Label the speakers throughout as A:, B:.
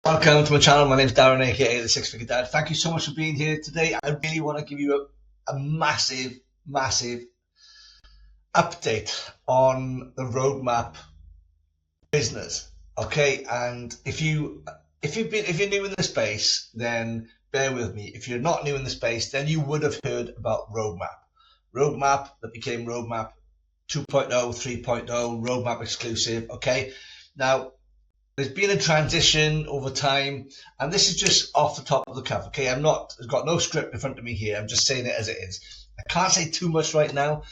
A: Welcome to my channel. My name is Darren, aka the Six Figure Dad. Thank you so much for being here today. I really want to give you a massive update on the roadmap business. Okay, and if you're new in the space, then bear with me. If you're not new in the space, then you would have heard about roadmap that became roadmap 2.0, 3.0, roadmap exclusive. Okay, now there's been a transition over time, and this is just off the top of the cuff. Okay, I've got no script in front of me here. I'm just saying it as it is. I can't say too much right now,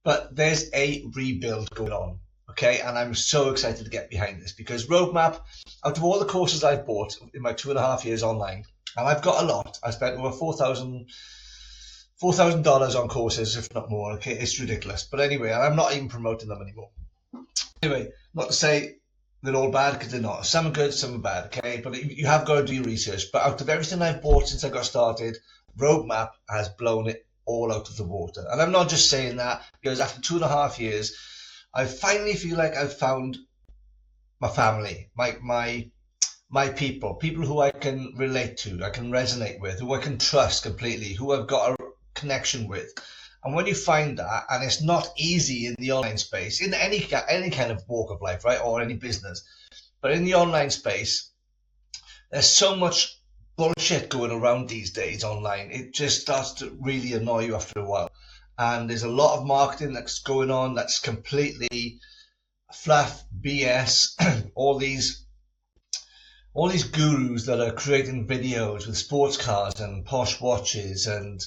A: but there's a rebuild going on. Okay, and I'm so excited to get behind this because roadmap, out of all the courses I've bought in my 2.5 years online, and I've got a lot. I spent over $4,000 on courses, if not more. Okay, it's ridiculous. But anyway, I'm not even promoting them anymore. Anyway, not to say they're all bad, because they're not. Some are good, some are bad, okay? But you have got to do your research. But out of everything I've bought since I got started, roadmap has blown it all out of the water. And I'm not just saying that, because after 2.5 years, I finally feel like I've found my family, my people who I can relate to, I can resonate with, who I can trust completely, who I've got a connection with. And when you find that, and it's not easy in the online space, in any kind of walk of life, right, or any business, but in the online space, there's so much bullshit going around these days online. It just starts to really annoy you after a while. And there's a lot of marketing that's going on that's completely fluff, BS, all these gurus that are creating videos with sports cars and posh watches and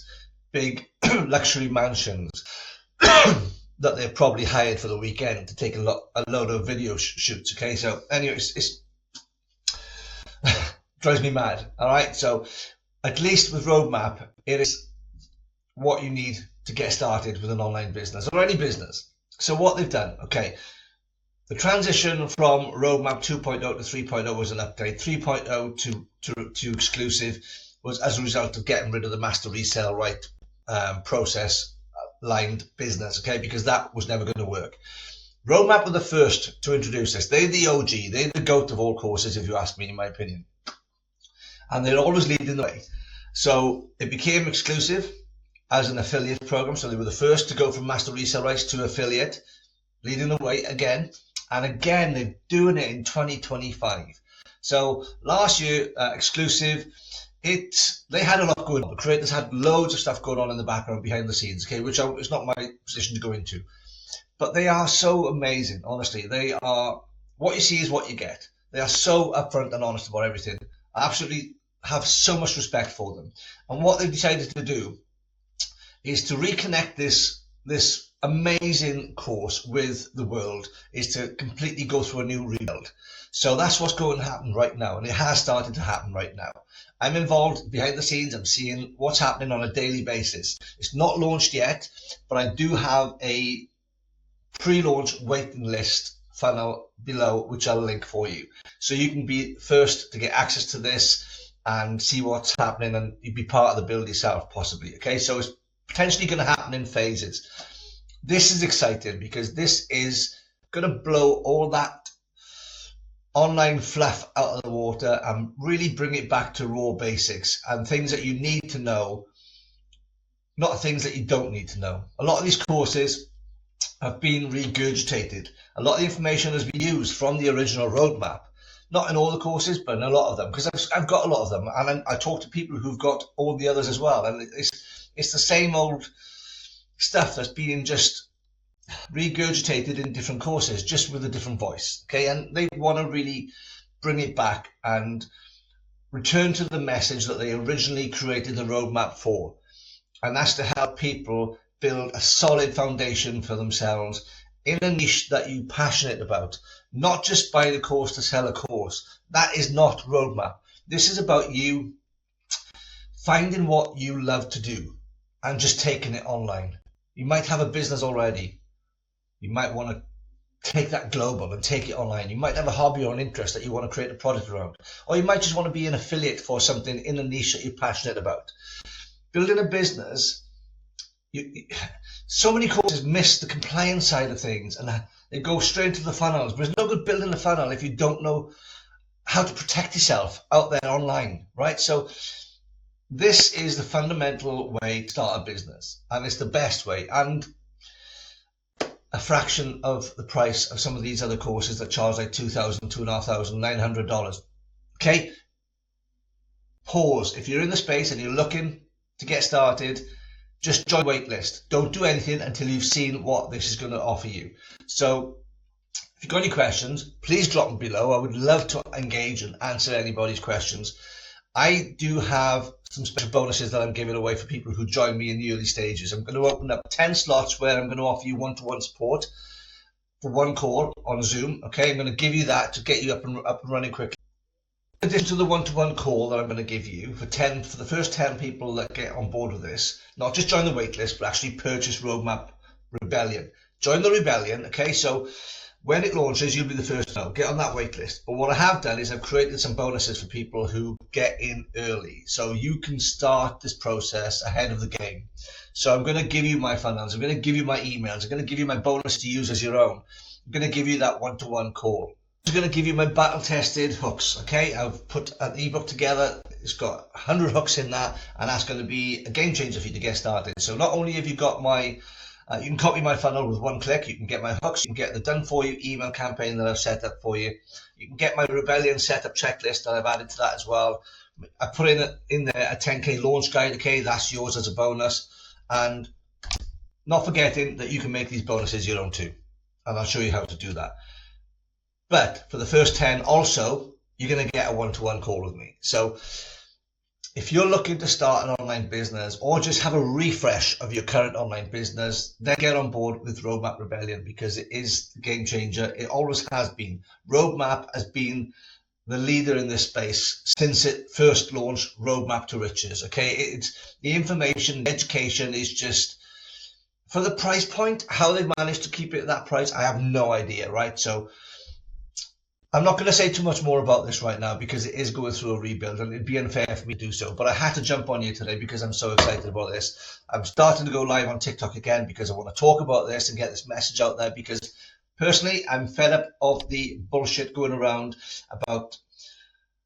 A: big luxury mansions that they've probably hired for the weekend to take a load of video shoots. Okay, so anyway, it's drives me mad. All right, so at least with roadmap, it is what you need to get started with an online business or any business. So what they've done, okay, the transition from roadmap 2.0 to 3.0 was an update. 3.0 to exclusive was as a result of getting rid of the master resale right process lined business, okay, because that was never going to work. Roadmap were the first to introduce this. They're the OG, they're the goat of all courses, if you ask me, in my opinion, and they're always leading the way. So it became exclusive as an affiliate program, so they were the first to go from master resale rights to affiliate, leading the way again, and again they're doing it in 2025. So last year, exclusive, they had a lot going on. The creators had loads of stuff going on in the background behind the scenes, okay, which it's not my position to go into. But they are so amazing, honestly. They are, what you see is what you get. They are so upfront and honest about everything. I absolutely have so much respect for them. And what they've decided to do is to reconnect this amazing course with the world, is to completely go through a new rebuild. So that's what's going to happen right now, and it has started to happen right now. I'm involved behind the scenes. I'm seeing what's happening on a daily basis. It's not launched yet, but I do have a pre-launch waiting list funnel below, which I'll link for you. So you can be first to get access to this and see what's happening, and you be part of the build yourself, possibly. Okay, so it's potentially going to happen in phases. This is exciting because this is going to blow all that online fluff out of the water and really bring it back to raw basics and things that you need to know, not things that you don't need to know. A lot of these courses have been regurgitated. A lot of the information has been used from the original roadmap, not in all the courses, but in a lot of them, because I've got a lot of them, and I talk to people who've got all the others as well, and it's the same old stuff that's being just regurgitated in different courses, just with a different voice. Okay, and they want to really bring it back and return to the message that they originally created the roadmap for, and that's to help people build a solid foundation for themselves in a niche that you're passionate about. Not just buy the course to sell a course. That is not roadmap. This is about you finding what you love to do and just taking it online. You might have a business already. You might want to take that global and take it online. You might have a hobby or an interest that you want to create a product around. Or you might just want to be an affiliate for something in a niche that you're passionate about. Building a business, so many courses miss the compliance side of things and they go straight into the funnels. But it's no good building a funnel if you don't know how to protect yourself out there online, right? So this is the fundamental way to start a business, and it's the best way, and a fraction of the price of some of these other courses that charge like $2,000, $2,500, $900. Okay, pause. If you're in the space and you're looking to get started, just join the waitlist. Don't do anything until you've seen what this is going to offer you. So if you've got any questions, please drop them below. I would love to engage and answer anybody's questions. I do have some special bonuses that I'm giving away for people who join me in the early stages. I'm going to open up 10 slots where I'm going to offer you one-to-one support for one call on Zoom. Okay, I'm going to give you that to get you up and running quickly. In addition to the one-to-one call that I'm going to give you for the first 10 people that get on board with this, not just join the waitlist, but actually purchase Roadmap Rebellion. Join the Rebellion, okay? So when it launches, you'll be the first to know. Get on that waitlist. But what I have done is I've created some bonuses for people who get in early, so you can start this process ahead of the game. So I'm going to give you my funnels. I'm going to give you my emails. I'm going to give you my bonus to use as your own. I'm going to give you that one-to-one call. I'm going to give you my battle-tested hooks, okay? I've put an ebook together. It's got 100 hooks in that, and that's going to be a game changer for you to get started. So not only have you got my, you can copy my funnel with one click. You can get my hooks. You can get the done-for-you email campaign that I've set up for you. You can get my Rebellion setup checklist that I've added to that as well. I put in there a 10K launch guide, okay? That's yours as a bonus. And not forgetting that you can make these bonuses your own too. And I'll show you how to do that. But for the first 10 also, you're going to get a one-to-one call with me. So if you're looking to start an online business or just have a refresh of your current online business, then get on board with Roadmap Rebellion, because it is the game changer. It always has been. Roadmap has been the leader in this space since it first launched Roadmap to Riches. Okay, it's the information, education is just, for the price point, how they've managed to keep it at that price, I have no idea, right? So I'm not going to say too much more about this right now because it is going through a rebuild and it'd be unfair for me to do so. But I had to jump on you today because I'm so excited about this. I'm starting to go live on TikTok again because I want to talk about this and get this message out there, because personally, I'm fed up of the bullshit going around about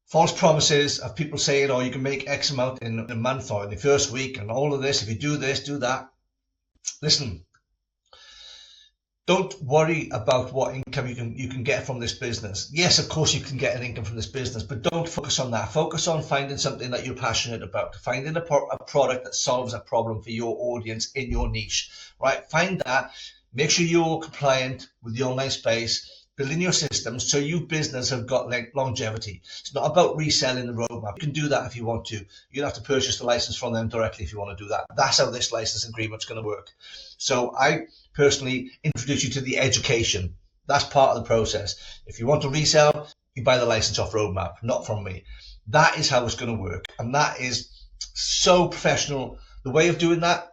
A: false promises of people saying, oh, you can make X amount in a month or in the first week and all of this. If you do this, do that. Listen. Don't worry about what income you can get from this business. Yes, of course you can get an income from this business, but don't focus on that. Focus on finding something that you're passionate about, finding a product that solves a problem for your audience in your niche, right? Find that. Make sure you're compliant with the online space, building your systems so your business have got longevity. It's not about reselling the roadmap. You can do that if you want to. You don't have to purchase the license from them directly if you want to do that. That's how this license agreement is going to work. So I personally introduce you to the education. That's part of the process. If you want to resell, you buy the license off Roadmap, not from me. That is how it's going to work. And that is so professional. The way of doing that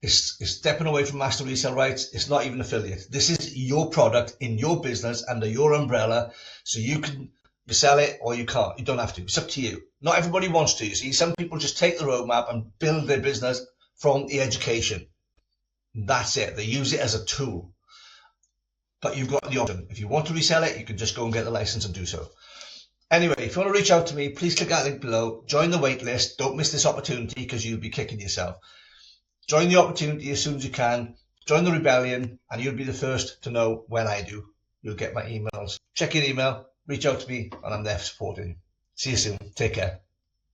A: is stepping away from master resale rights. It's not even affiliate. This is your product in your business under your umbrella. So you can sell it or you can't. You don't have to. It's up to you. Not everybody wants to. You see, some people just take the roadmap and build their business from the education. That's it. They use it as a tool. But you've got the option. If you want to resell it, you can just go and get the license and do so. Anyway, if you want to reach out to me, please click that link below. Join the wait list. Don't miss this opportunity because you'll be kicking yourself. Join the opportunity as soon as you can. Join the rebellion and you'll be the first to know when I do. You'll get my emails. Check your email, reach out to me, and I'm there for supporting you. See you soon. Take care.